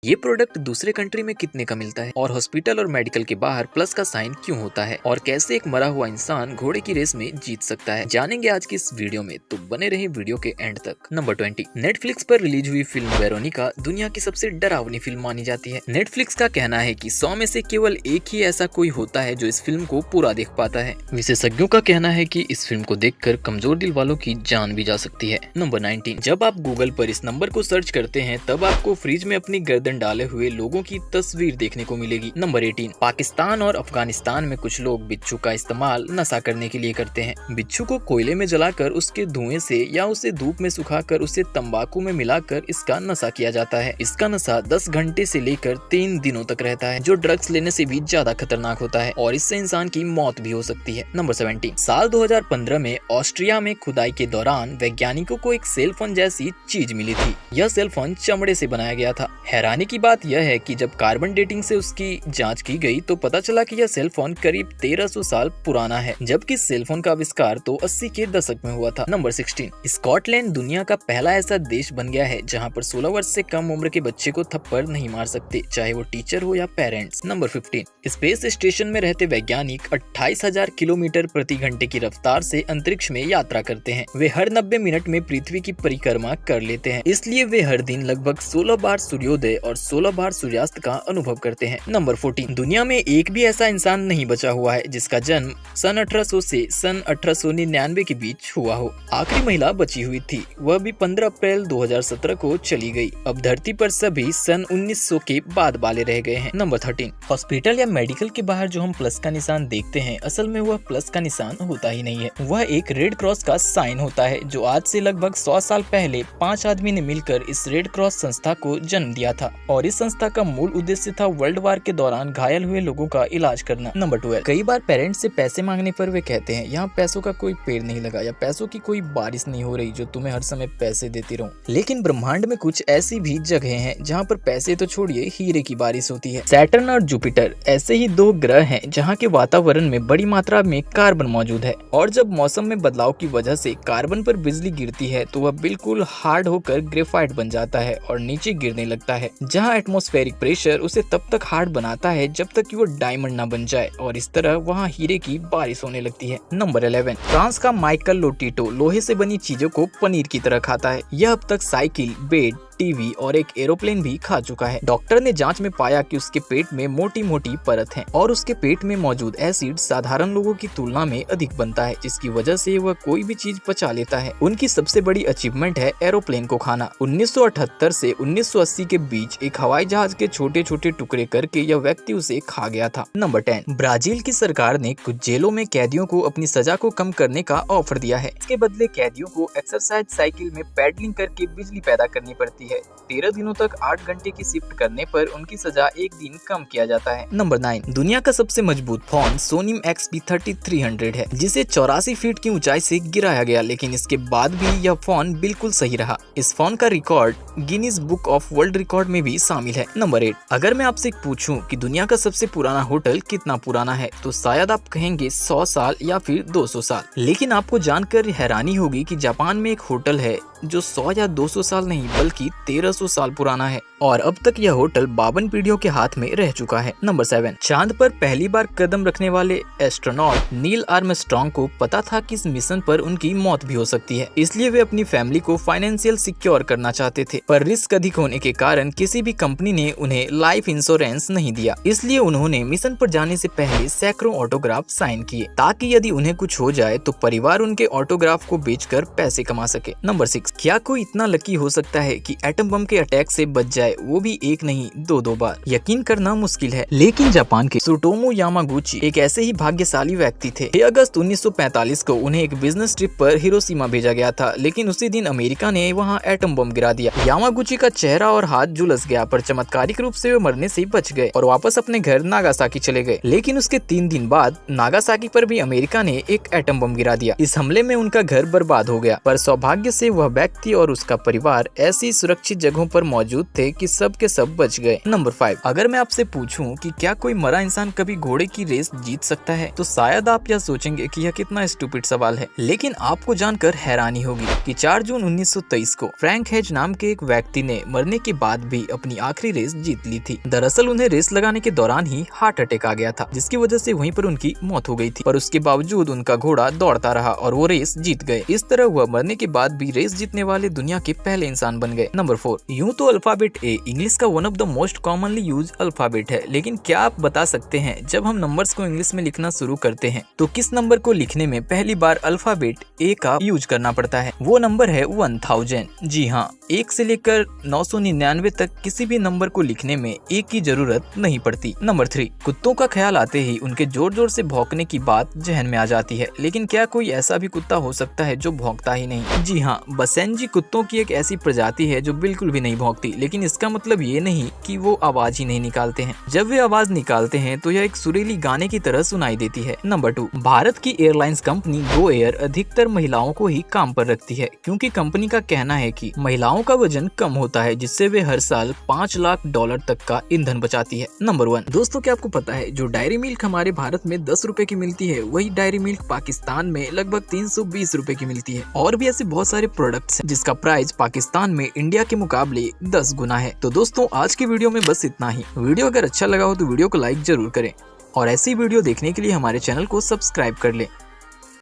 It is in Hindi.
ये प्रोडक्ट दूसरे कंट्री में कितने का मिलता है और हॉस्पिटल और मेडिकल के बाहर प्लस का साइन क्यों होता है और कैसे एक मरा हुआ इंसान घोड़े की रेस में जीत सकता है, जानेंगे आज की इस वीडियो में, तो बने रहे वीडियो के एंड तक। नंबर 20, नेटफ्लिक्स पर रिलीज हुई फिल्म वेरोनिका दुनिया की सबसे डरावनी फिल्म मानी जाती है। नेटफ्लिक्स का कहना है कि 100 में से केवल एक ही ऐसा कोई होता है जो इस फिल्म को पूरा देख पाता है। विशेषज्ञों का कहना है कि इस फिल्म को देखकर कमजोर दिल वालों की जान भी जा सकती है। नंबर 19, जब आप गूगल पर इस नंबर को सर्च करते हैं तब आपको फ्रिज में अपनी गर्दन डाले हुए लोगों की तस्वीर देखने को मिलेगी। नंबर 18, पाकिस्तान और अफगानिस्तान में कुछ लोग बिच्छू का इस्तेमाल नशा करने के लिए करते हैं। बिच्छू को कोयले में जलाकर उसके धुएं से या उसे धूप में सुखाकर उसे तंबाकू में मिलाकर इसका नशा किया जाता है। इसका नशा 10 घंटे से लेकर 3 दिनों तक रहता है, जो ड्रग्स लेने से भी ज्यादा खतरनाक होता है और इससे इंसान की मौत भी हो सकती है। नंबर 17, साल 2015 में ऑस्ट्रिया में खुदाई के दौरान वैज्ञानिकों को एक सेल फोन जैसी चीज मिली थी। यह सेल फोन चमड़े से बनाया गया था। हैरानी की बात यह है कि जब कार्बन डेटिंग से उसकी जांच की गई तो पता चला कि यह सेल फोन करीब 1300 साल पुराना है, जबकि सेल फोन का आविष्कार तो 80 के दशक में हुआ था। नंबर 16, स्कॉटलैंड दुनिया का पहला ऐसा देश बन गया है जहां पर 16 वर्ष से कम उम्र के बच्चे को थप्पड़ नहीं मार सकते, चाहे वो टीचर हो या पेरेंट्स। नंबर 15, स्पेस स्टेशन में रहते वैज्ञानिक 28,000 किलोमीटर प्रति घंटे की रफ्तार से अंतरिक्ष में यात्रा करते हैं। वे हर 90 मिनट में पृथ्वी की परिक्रमा कर लेते हैं, इसलिए वे हर दिन लगभग 16 बार सूर्योदय और 16 बार सूर्यास्त का अनुभव करते हैं। नंबर 14, दुनिया में एक भी ऐसा इंसान नहीं बचा हुआ है जिसका जन्म सन 1800 से सन 1899 के बीच हुआ हो। आखिरी महिला बची हुई थी, वह भी 15 अप्रैल 2017 को चली गई। अब धरती पर सभी सन 1900 के बाद वाले रह गए हैं। नंबर 13, हॉस्पिटल या मेडिकल के बाहर जो हम प्लस का निशान देखते हैं, असल में वह प्लस का निशान होता ही नहीं है। वह एक रेड क्रॉस का साइन होता है, जो आज से लगभग 100 साल पहले 5 आदमी ने मिलकर इस रेड क्रॉस संस्था को जन्म दिया था और इस संस्था का मूल उद्देश्य था वर्ल्ड वार के दौरान घायल हुए लोगों का इलाज करना। नंबर 12, कई बार पेरेंट्स से पैसे मांगने पर वे कहते हैं यहाँ पैसों का कोई पेड़ नहीं लगा या पैसों की कोई बारिश नहीं हो रही जो तुम्हें हर समय पैसे देती रहूं। लेकिन ब्रह्मांड में कुछ ऐसी भी जगह हैं जहाँ पर पैसे तो छोड़िए हीरे की बारिश होती है। सैटर्न और जुपिटर ऐसे ही 2 ग्रह हैं जहाँ के वातावरण में बड़ी मात्रा में कार्बन मौजूद है और जब मौसम में बदलाव की वजह से कार्बन पर बिजली गिरती है तो वह बिल्कुल हार्ड होकर ग्रेफाइट बन जाता है और नीचे गिरने लगता है, जहाँ एटमॉस्फेरिक प्रेशर उसे तब तक हार्ड बनाता है जब तक कि वो डायमंड ना बन जाए और इस तरह वहाँ हीरे की बारिश होने लगती है। नंबर 11, फ्रांस का माइकल लोटिटो लोहे से बनी चीजों को पनीर की तरह खाता है। यह अब तक साइकिल, बेड, टीवी और एक एरोप्लेन भी खा चुका है। डॉक्टर ने जांच में पाया कि उसके पेट में मोटी मोटी परत है और उसके पेट में मौजूद एसिड साधारण लोगों की तुलना में अधिक बनता है, जिसकी वजह से वह कोई भी चीज पचा लेता है। उनकी सबसे बड़ी अचीवमेंट है एरोप्लेन को खाना। 1978 से 1980 के बीच एक हवाई जहाज के छोटे छोटे टुकड़े करके यह व्यक्ति उसे खा गया था। नंबर 10, ब्राजील की सरकार ने कुछ जेलों में कैदियों को अपनी सजा को कम करने का ऑफर दिया है। इसके बदले कैदियों को एक्सरसाइज साइकिल में पैडलिंग करके बिजली पैदा करनी पड़ती है। 13 दिनों तक 8 घंटे की शिफ्ट करने पर उनकी सजा 1 दिन कम किया जाता है। नंबर 9, दुनिया का सबसे मजबूत फोन सोनी XP3300 है, जिसे 84 फीट की ऊंचाई से गिराया गया, लेकिन इसके बाद भी यह फोन बिल्कुल सही रहा। इस फोन का record Guinness book of world record में भी शामिल है। नंबर 8, अगर मैं आपसे पूछूं कि दुनिया का सबसे पुराना होटल कितना पुराना है तो शायद आप कहेंगे 100 साल या फिर 200 साल, लेकिन आपको जानकर हैरानी होगी कि जापान में एक होटल है जो 100 या 200 साल नहीं बल्कि 1300 साल पुराना है और अब तक यह होटल 52 पीढ़ियों के हाथ में रह चुका है। नंबर 7, चांद पर पहली बार कदम रखने वाले एस्ट्रोनॉट नील आर्मस्ट्रांग को पता था कि इस मिशन पर उनकी मौत भी हो सकती है, इसलिए वे अपनी फैमिली को फाइनेंशियल सिक्योर करना चाहते थे, पर रिस्क अधिक होने के कारण किसी भी कंपनी ने उन्हें लाइफ इंश्योरेंस नहीं दिया। इसलिए उन्होंने मिशन पर जाने से पहले सैकड़ों ऑटोग्राफ साइन किए ताकि यदि उन्हें कुछ हो जाए तो परिवार उनके ऑटोग्राफ को बेचकर पैसे कमा सके। नंबर 6, क्या कोई इतना लकी हो सकता है कि एटम बम के अटैक से बच जाए, वो भी एक नहीं 2 बार? यकीन करना मुश्किल है, लेकिन जापान के सुटोमो यामागुची एक ऐसे ही भाग्यशाली व्यक्ति थे। 6 अगस्त 1945 को उन्हें एक बिजनेस ट्रिप पर हिरोशिमा भेजा गया था, लेकिन उसी दिन अमेरिका ने वहां एटम बम गिरा दिया। यामागुची का चेहरा और हाथ झुलस गया, पर चमत्कारिक रूप से वे मरने से बच गए और वापस अपने घर नागासाकी चले गए। लेकिन उसके 3 दिन बाद नागासाकी पर भी अमेरिका ने एक एटम बम गिरा दिया। इस हमले में उनका घर बर्बाद हो गया, पर सौभाग्य से वह व्यक्ति और उसका परिवार ऐसी सुरक्षित जगहों पर मौजूद थे कि सब के सब बच गए। नंबर 5, अगर मैं आपसे पूछूं कि क्या कोई मरा इंसान कभी घोड़े की रेस जीत सकता है, तो शायद आप यह सोचेंगे कि यह कितना स्टूपिड सवाल है, लेकिन आपको जानकर हैरानी होगी कि 4 जून 1923 को फ्रैंक हेज नाम के एक व्यक्ति ने मरने के बाद भी अपनी आखिरी रेस जीत ली थी। दरअसल उन्हें रेस लगाने के दौरान ही हार्ट अटैक आ गया था, जिसकी वजह से वहीं पर उनकी मौत हो गई थी, पर उसके बावजूद उनका घोड़ा दौड़ता रहा और वो रेस जीत गए। इस तरह वह मरने के बाद भी रेस जीतने वाले दुनिया के पहले इंसान बन गए। नंबर 4, यूं तो अल्फाबेट ए इंग्लिश का one of the most commonly use alphabet है, लेकिन क्या आप बता सकते हैं जब हम नंबर्स को इंग्लिश में लिखना शुरू करते हैं तो किस नंबर को लिखने में पहली बार अल्फाबेट ए का यूज करना पड़ता है? वो नंबर है 1000। जी हाँ, 1 से लेकर 999 तक किसी भी नंबर को लिखने में ए की जरूरत नहीं पड़ती। नंबर 3, कुत्तों का ख्याल आते ही उनके जोर जोर से भौंकने की बात जहन में आ जाती है, लेकिन क्या कोई ऐसा भी कुत्ता हो सकता है जो भौंकता ही नहीं? जी हाँ, बसेंजी कुत्तों की एक ऐसी प्रजाति है जो बिल्कुल भी नहीं भौंकती, लेकिन इसका मतलब ये नहीं कि वो आवाज ही नहीं निकालते हैं। जब वे आवाज निकालते हैं तो यह एक सुरीली गाने की तरह सुनाई देती है। नंबर 2, भारत की एयरलाइंस कंपनी गो एयर अधिकतर महिलाओं को ही काम पर रखती है, क्योंकि कंपनी का कहना है कि महिलाओं का वजन कम होता है, जिससे वे हर साल $5 लाख तक का ईंधन बचाती है। नंबर 1, दोस्तों क्या आपको पता है जो डायरी मिल्क हमारे भारत में 10 रुपए की मिलती है, वही डायरी मिल्क पाकिस्तान में लगभग 320 रुपए की मिलती है। और भी ऐसे बहुत सारे प्रोडक्ट्स हैं जिसका प्राइस पाकिस्तान में इंडिया के मुकाबले 10 गुना है। तो दोस्तों आज की वीडियो में बस इतना ही। वीडियो अगर अच्छा लगा हो तो वीडियो को लाइक जरूर करें और ऐसी वीडियो देखने के लिए हमारे चैनल को सब्सक्राइब कर लें।